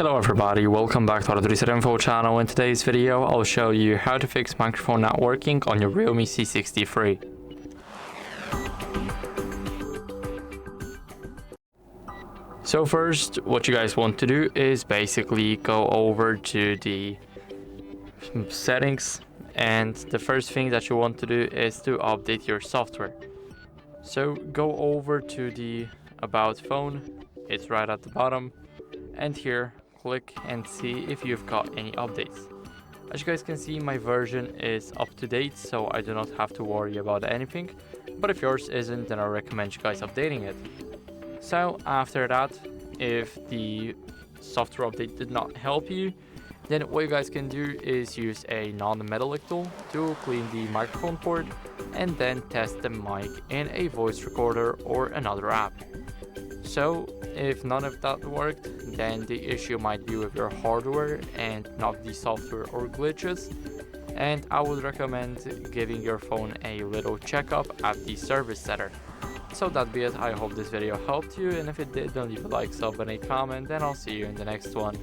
Hello everybody, welcome back to REALME channel. In today's video, I'll show you how to fix microphone not working on your REALME C63. So first, what you guys want to do is basically go over to the settings, and the first thing that you want to do is to update your software. So go over to the About phone, it's right at the bottom, and here click and see if you've got any updates. As you guys can see, my version is up to date, so I do not have to worry about anything, but if yours isn't, then I recommend you guys updating it. So after that, if the software update did not help you, then what you guys can do is use a non-metallic tool to clean the microphone port and then test the mic in a voice recorder or another app. So if none of that worked, then the issue might be with your hardware and not the software or glitches, and I would recommend giving your phone a little checkup at the service center. So that'd be it. I hope this video helped you, and if it did, then leave a like, sub, and a comment, and I'll see you in the next one.